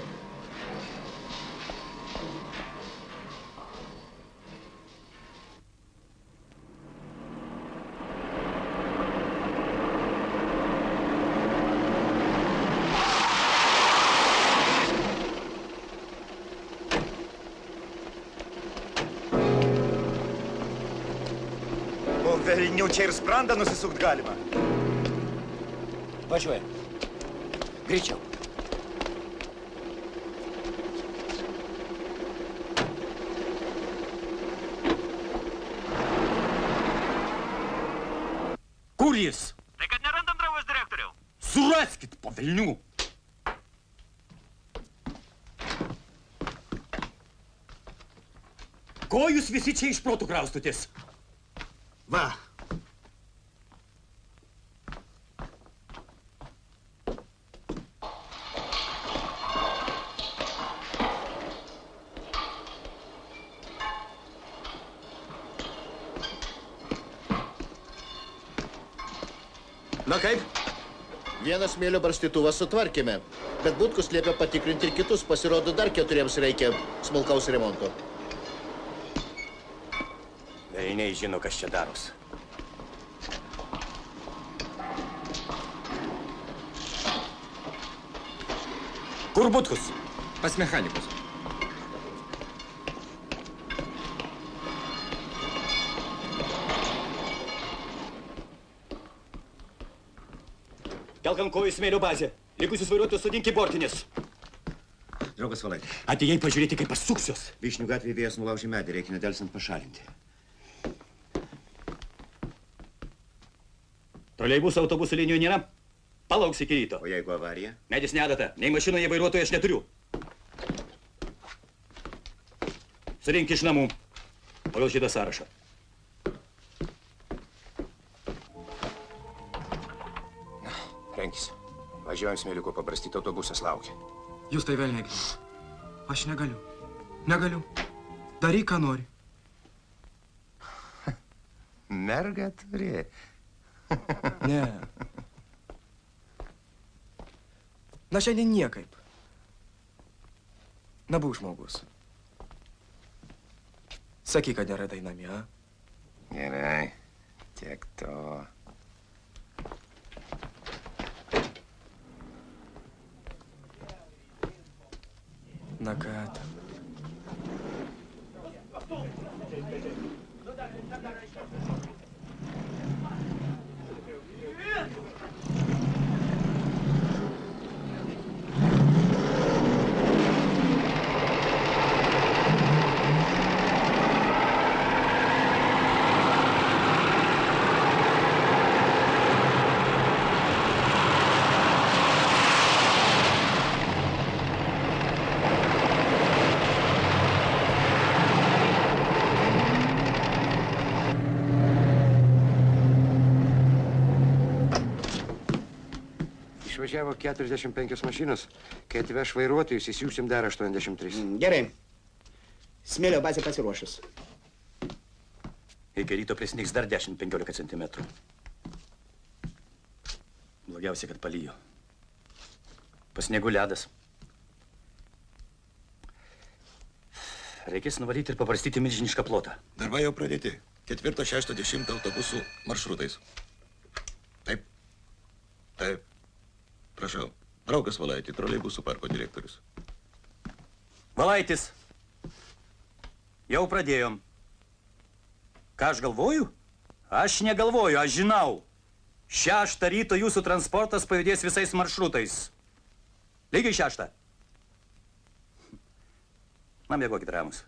O velnių čia ir sprandą nusisukt galima. Važiuoja. Greičiau. Kur jis? Tai kad nerandam draugos direktoriau. Suraskit, po velnių. Ko jūs visi čia iš protų kraustotės? Va. Na kaip? Vieną smėlio barstytuvą sutvarkėme, bet Butkus liepia patikrinti ir kitus, pasirodo dar 4 reikia smulkaus remonto. Velniai žino, kas čia daros. Kur Butkus? Pas mechanikus. Kelk ant kojų smėlio bazę. Likusius vairuotojus sodink į bortinės. Draugas Valaitė. Atėjai pažiūrėti, kaip pasuksios. Vyšnių gatvėje vėjas nulaužė medį, reikia nedelsant pašalinti. Troleibusų autobusų linijų nėra. Palauks iki ryto. O jeigu avarija? Medis nedata. Nei mašinoje vairuotojo aš neturiu. Surink iš namų. Pagal šitą sąrašą. Renkis. Važiuojam smėliuko pabarstyti, autobusas laukia. Jūs tai vėl negaliu. Aš negaliu. Negaliu. Daryk, ką nori. Mergą turi. Ne. Na, šiandien niekaip. Na, būk žmogus. Sakyk, kad neradai namie, a? Gerai, tiek to. Na ką tam? Išvažiavo 45 mašinos. Kai atveš vairuotojus, įsiūsim dar 83. Gerai. Smėlio bazė pasiruošus. Iki ryto prisnigs dar 10-15 centimetrų. Blogiausia, kad palyjo. Pasniegu ledas. Reikės nuvalyti ir paprastyti milžinišką plotą. Darbai jau pradėti. 4, 6, 10 autobusų maršrutais. Taip. Taip. Prašau. Draugas Valaitį, troleibusų parko direktorius. Valaitis. Jau pradėjom. Ką aš galvoju? Aš negalvoju, aš žinau. 6 ryto jūsų transportas pajudės visais maršrutais. Lygiai 6. Na, mėgokit ramus.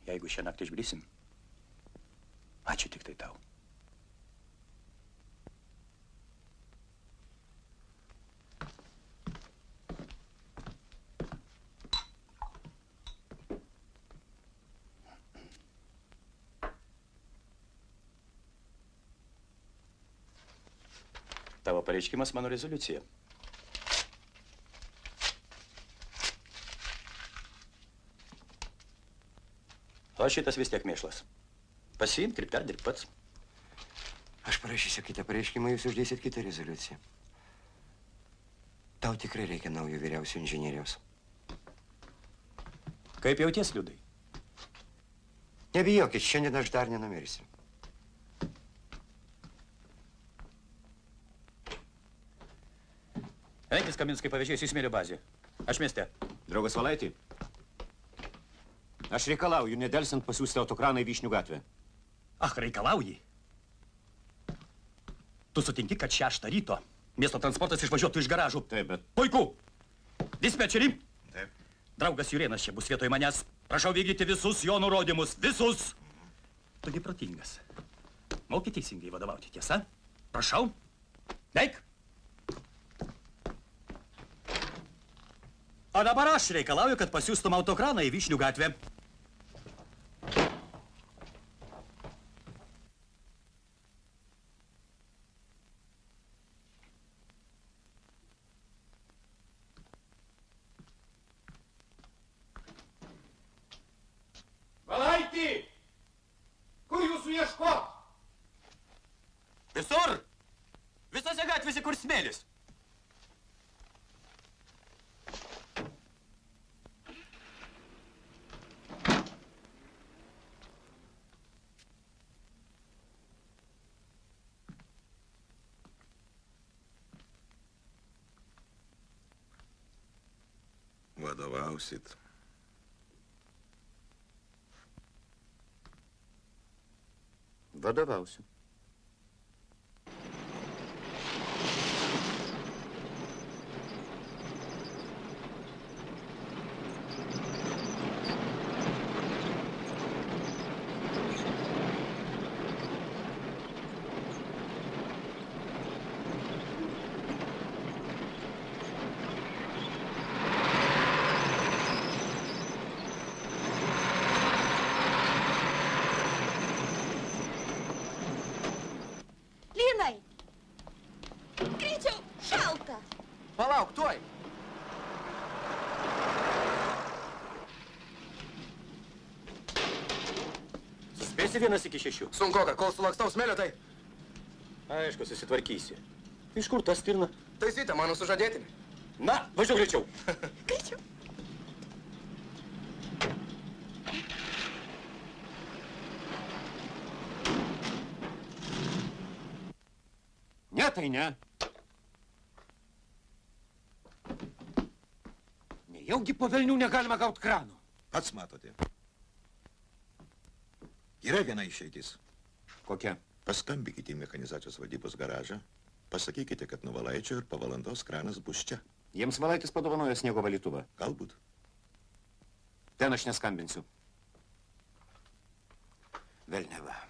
Jeigu šią naktį išbrisim, ačiū tik tai tau. Tavo pareiškimas mano rezoliucija. O šitas vis tiek mėšlas. Pasiimk ir perdirb pats. Aš parašysiu kitą pareiškimą, jūs uždėsit kitą rezoliuciją. Tau tikrai reikia naujo vyriausio inžinieriaus. Kaip jauties, Liudai? Nebijokit, šiandien aš dar nenumirsiu. Eikis Kaminskai pavėžės į smėlio bazę. Aš mieste. Draugas Valaitį, aš reikalauju nedelsiant pasiųsti autokraną į Vyšnių gatvę. Ach, reikalauji. Tu sutinki, kad 6 ryto miesto transportas išvažiuotų iš garažų. Taip, bet... Puiku. Dispečerį. Taip. Draugas Jurėnas čia bus vietoj manęs. Prašau vykdyti visus jo nurodymus. Visus. Tugi protingas. Moki teisingai vadovauti, tiesa? Prašau. Eik. O dabar aš reikalauju, kad pasiųstum autokraną į Vyšnių gatvę. Valaitį! Kur jūsų ieškot? Visur! Visose gatvėse, kur smėlis. vadovausit. Vadovausiu. Linai! Greičiau, šalta! Palauk, tuoj! Spėsi 1 iki 6. Sunkoka, kol sulakstau smėlio, tai... Aišku, susitvarkysi. Tai iš kur ta stirna? Tai Zita, mano sužadėtinė. Na, važiuok greičiau. Greičiau. Ne, tai ne. Nejaugi po velnių negalima gauti krano. Pats matote. Yra viena išeitis. Kokia? Paskambykite į mechanizacijos vadybos garažą. Pasakykite, kad nuo Valaičio ir po valandos kranas bus čia. Jiems Valaitis padovanojo sniego valytuvą. Galbūt. Ten aš neskambinsiu. Velneva.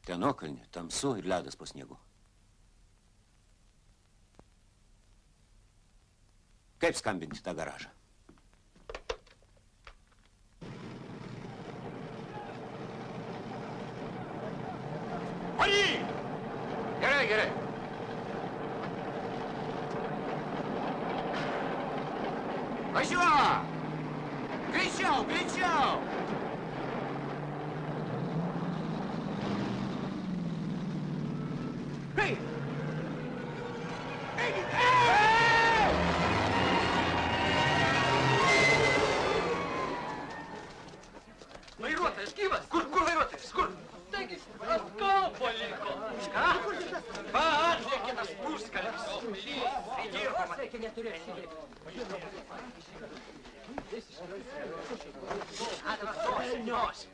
Ten okalnė, tamsu ir ledas po sniegu. Kaip skambinti tą garažą? Varyk! Gerai, gerai. Važiuok! Greičiau, greičiau! Hei! Vairuotojas gyvas? Kur vairuotojas? Kur? Taigi, ant kalbo liko. Už ką? Paatliekinas puskalbis. Pridirbamas. Reikia neturėti sėdėti. Velnios.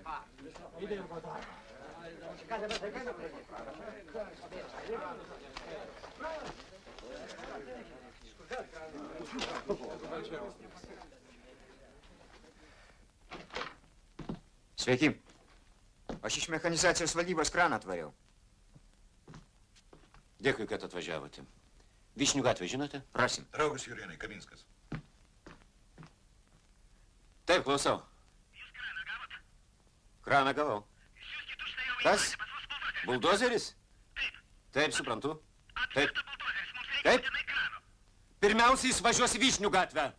Sveiki. Aš iš mechanizacijos valdybos kraną atvariau. Dėkui, kad atvažiavote. Vyšnių gatvę žinote? Rasim. Draugas Jurienai, Kaminskas. Taip, klausau. Jūs kraną gavote? Kraną gavau. Kas? Buldozeris? Taip. Taip, suprantu. Taip. Taip. Pirmiausia, jis važiuos į Vyšnių gatvę.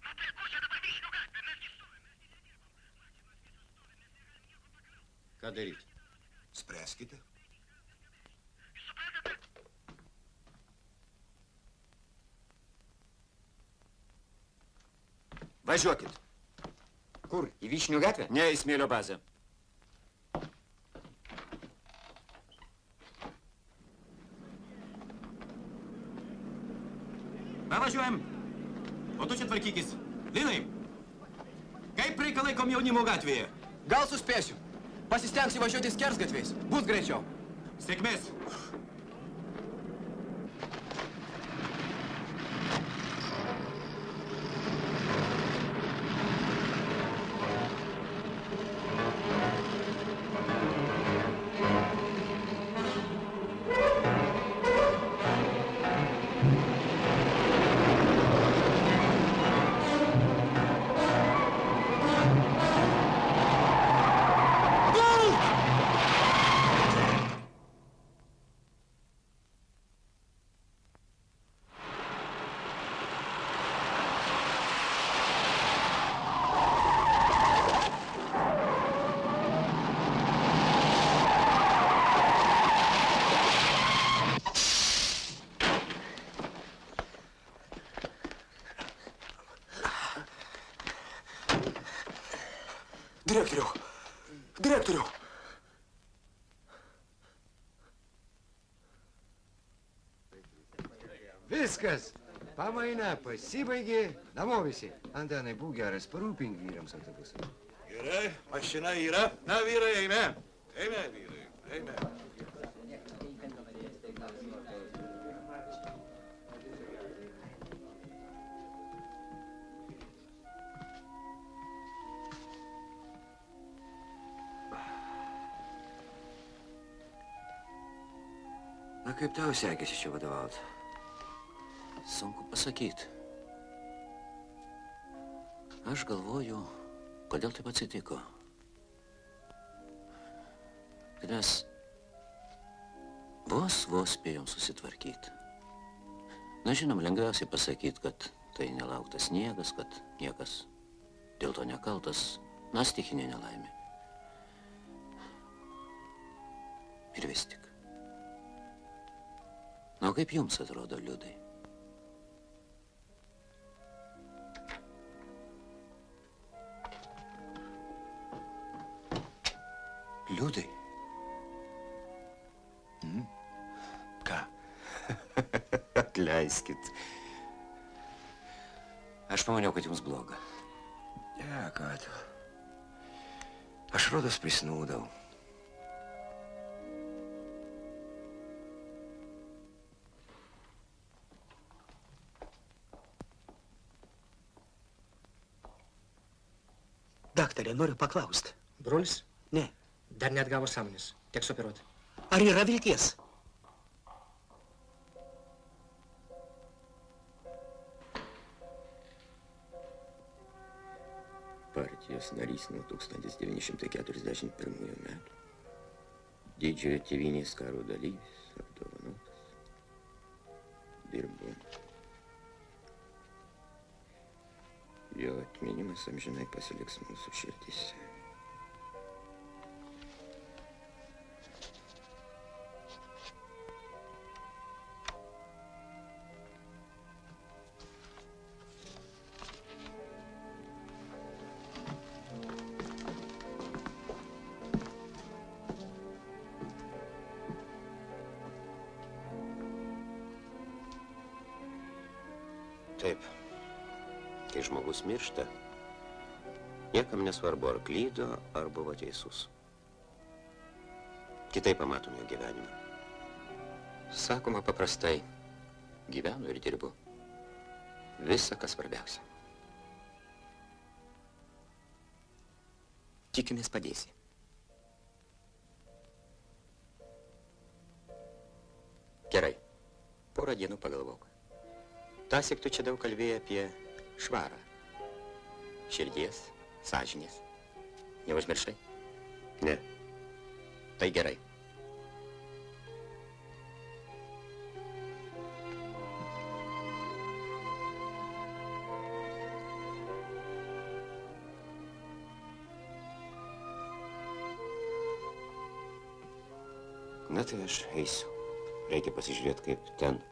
Ką daryti? Spręskite. Važiuokit. Kur? Į Vyšnių gatvę? Ne, į smėlio bazę. Pavažiuojam. O tu čia tvarkykis. Linai, kaip reikalai komjaunimo gatvėje? Gal suspėsiu. Pasistengsiu važiuoti skersgatviais. Bus greičiau. Sėkmės. Direktoriau! Viskas. Pamaina pasibaigė, namo visi. Antanai, būk geras, parūpink vyrams autobusą. Gerai, mašina yra. Na, vyrai, eime. Eime, vyrai, eime. Na, kaip tau sekėsi čia vadovauti? Sunku pasakyti. Aš galvoju, kodėl taip atsitiko. Kad mes vos spėjom susitvarkyti. Na, žinom, lengviausiai pasakyti, kad tai nelauktas sniegas, kad niekas dėl to nekaltas, na, stichinė nelaimė. Ir vis tik. Na, o kaip jums atrodo, Liudai? Liudai? Ką? Atleiskit. Aš pamaniau, kad jums bloga. Ne, ką tu. Aš rodos prisnūdau. Daktarė, noriu paklausti. Brolis? Ne. Dar neatgavo sąmonės. Teks operuoti. Ar yra vilties? Partijos narys nuo 1941 metų. Didžiojo tėvynės karo dalyvis, apdovanotas. Dirbo. Jo atminimas amžinai pasiliks mūsų širdise. Taip. Kai žmogus miršta, niekam nesvarbu, ar klydo, ar buvo teisus. Kitaip pamatom jo gyvenimą. Sakoma paprastai, gyvenu ir dirbu. Visa, kas svarbiausia. Tikimės padėsi. Gerai, porą dienų pagalvok. Tąsyk tu čia daug kalbėjai apie švarą. Širdies, sąžinės. Neužmiršai? Ne. Tai gerai. Na tai aš eisiu. Reikia pasižiūrėti, kaip ten